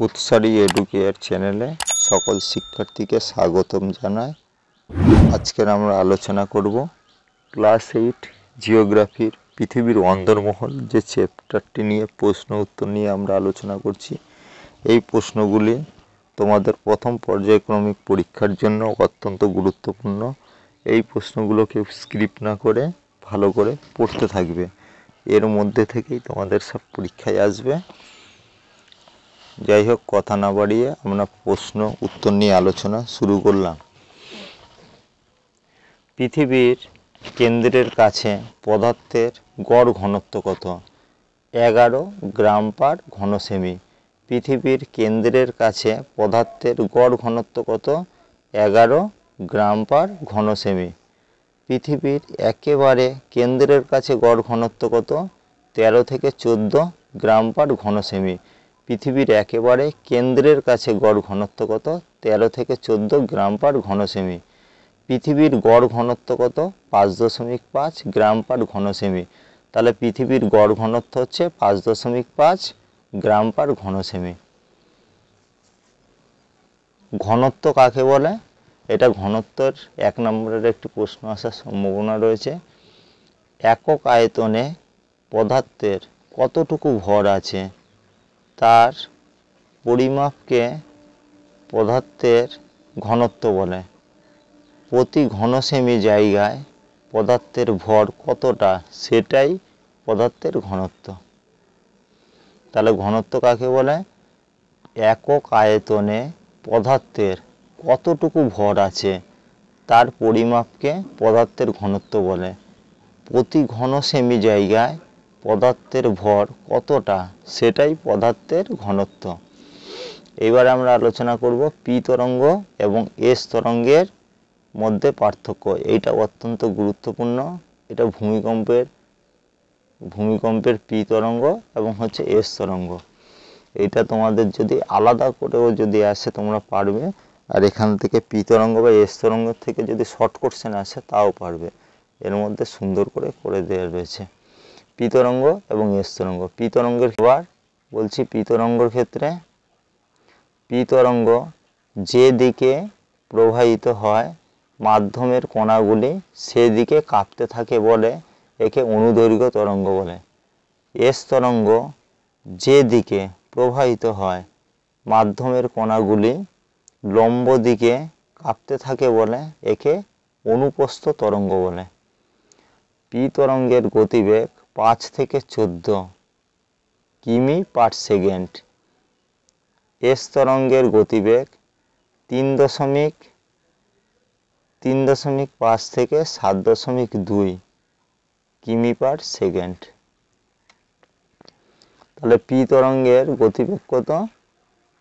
উৎসারী educare চ্যানেলে সকল শিক্ষার্থীকে স্বাগতম জানাই। আজকের আমরা আলোচনা করব ক্লাস 8 জিওগ্রাফির পৃথিবীর অন্দরমহল যে চ্যাপ্টারটি নিয়ে প্রশ্ন উত্তর নিয়ে আমরা আলোচনা করছি। এই প্রশ্নগুলি তোমাদের প্রথম পর্যায়ক্রমিক পরীক্ষার জন্য অত্যন্ত গুরুত্বপূর্ণ। এই প্রশ্নগুলোকে স্ক্রিপ্ট না করে ভালো করে পড়তে থাকবে, এর মধ্যে থেকেই তোমাদের সব পরীক্ষায় আসবে। যাই হোক, কথা না বাড়িয়ে আমরা প্রশ্ন উত্তর নিয়ে আলোচনা শুরু করলাম। পৃথিবীর কেন্দ্রের কাছে পদার্থের গড় ঘনত্ব কত? 11 গ্রাম পার ঘন সেমি। পৃথিবীর কেন্দ্রের কাছে পদার্থের গড় ঘনত্ব কত? 11 গ্রাম পার ঘন সেমি। পৃথিবীর একেবারে কেন্দ্রের কাছে গড় ঘনত্ব কত? 13 থেকে 14 গ্রাম পার ঘন সেমি। পৃথিবীর একেবারে কেন্দ্রের কাছে গড় ঘনত্ব কত? 13 থেকে 14 গ্রাম পার ঘন সেমি। পৃথিবীর গড় ঘনত্ব কত? 5.5 গ্রাম পার ঘন সেমি। তাহলে পৃথিবীর গড় ঘনত্ব হচ্ছে 5.5 গ্রাম পার ঘন সেমি। ঘনত্ব কাকে বলে? এটা ঘনত্বের 1 নম্বরের একটি প্রশ্ন আসার সম্ভাবনা রয়েছে। একক আয়তনে পদার্থের কতটুকু ভর আছে তার পরিমাপকে পদার্থের ঘনত্ব বলে। প্রতি ঘন সেমি জায়গায় পদার্থের ভর কতটা সেটাই পদার্থের ঘনত্ব। তাহলে ঘনত্ব কাকে বলে? একক আয়তনে পদার্থের কতটুকু ভর আছে তার পরিমাপকে পদার্থের ঘনত্ব বলে। প্রতি ঘন সেমি জায়গায় পদার্থের ভর কতটা সেটাই পদার্থের ঘনত্ব। এবার আমরা আলোচনা করব পি তরঙ্গ এবং এস তরঙ্গের মধ্যে পার্থক্য। এইটা অত্যন্ত গুরুত্বপূর্ণ। এটা ভূমিকম্পের পি তরঙ্গ এবং হচ্ছে এস তরঙ্গ। এটা তোমাদের যদি আলাদা করেও যদি আসে তোমরা পারবে, আর এখান থেকে পি তরঙ্গ বা এস তরঙ্গ থেকে যদি শর্ট কোশ্চেন আসে তাও পারবে। এর মধ্যে সুন্দর করে দেওয়া রয়েছে পি তরঙ্গ এবং এস তরঙ্গ। পি তরঙ্গের এবার বলছি, পি তরঙ্গের ক্ষেত্রে পি তরঙ্গ যে দিকে প্রবাহিত হয় মাধ্যমের কণাগুলি সেদিকে কাঁপতে থাকে বলে একে অনুদৈর্ঘ্য তরঙ্গ বলে। এস তরঙ্গ যে দিকে প্রবাহিত হয় মাধ্যমের কণাগুলি লম্ব দিকে কাঁপতে থাকে বলে একে অনুপ্রস্থ তরঙ্গ বলে। পি তরঙ্গের গতিবেগ 5 থেকে 14 কিমি পার সেকেন্ড। এস তরঙ্গের গতিবেগ 3.5 থেকে 7.2 কিমি পার সেকেন্ড। তাহলে পি তরঙ্গের গতিবেগ কত?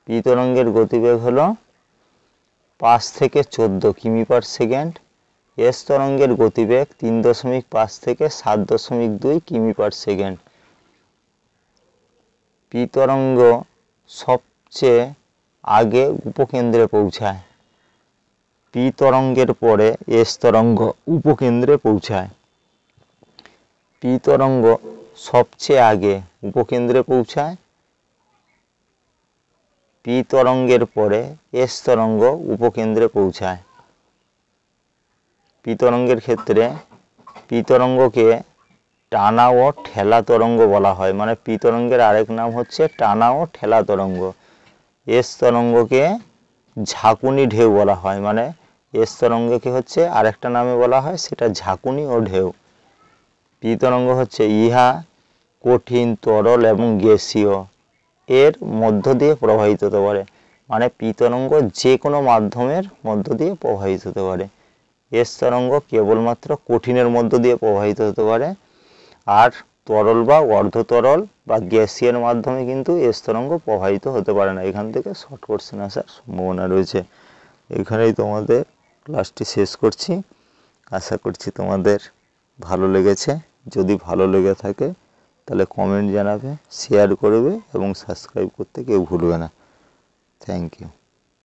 পি তরঙ্গের গতিবেগ হলো 5 থেকে 14 কিমি পার সেকেন্ড। এস তরঙ্গের গতিবেগ 3.5 থেকে 7.2 কিমি পার সেকেন্ড। পি তরঙ্গ সবচেয়ে আগে উপকেন্দ্রে পৌঁছায়। পি তরঙ্গের পরে এস তরঙ্গ উপকেন্দ্রে পৌঁছায়। পি তরঙ্গ সবচেয়ে আগে উপকেন্দ্রে পৌঁছায়। পি তরঙ্গের পরে এস তরঙ্গ উপকেন্দ্রে পৌঁছায়। পি তরঙ্গের ক্ষেত্রে পি তরঙ্গকে টানা ও ঠেলা তরঙ্গ বলা হয়, মানে পি তরঙ্গের আরেক নাম হচ্ছে টানা ও ঠেলা তরঙ্গ। এস তরঙ্গকে ঝাঁকুনি ঢেউ বলা হয়, মানে এস তরঙ্গকে হচ্ছে আরেকটা নামে বলা হয় সেটা ঝাঁকুনি ও ঢেউ। পি তরঙ্গ হচ্ছে ইহা কঠিন, তরল এবং গ্যাসীয় এর মধ্য দিয়ে প্রবাহিত হতে পারে, মানে পি তরঙ্গ যে কোনো মাধ্যমের মধ্য দিয়ে প্রবাহিত হতে পারে। এস তরঙ্গ কেবলমাত্র কঠিনের মধ্য দিয়ে প্রবাহিত হতে পারে, আর তরল বা অর্ধতরল বা গ্যাসীয় মাধ্যমে কিন্তু এস তরঙ্গ প্রবাহিত হতে পারে না। এখান থেকে শর্ট কোশ্চেন আসার সম্ভাবনা রয়েছে। এখানেই তোমাদের ক্লাসটি শেষ করছি। আশা করছি তোমাদের ভালো লেগেছে। যদি ভালো লেগে থাকে তাহলে কমেন্ট জানাবে, শেয়ার করবে এবং সাবস্ক্রাইব করতে কেউ ভুলবে না। Thank you.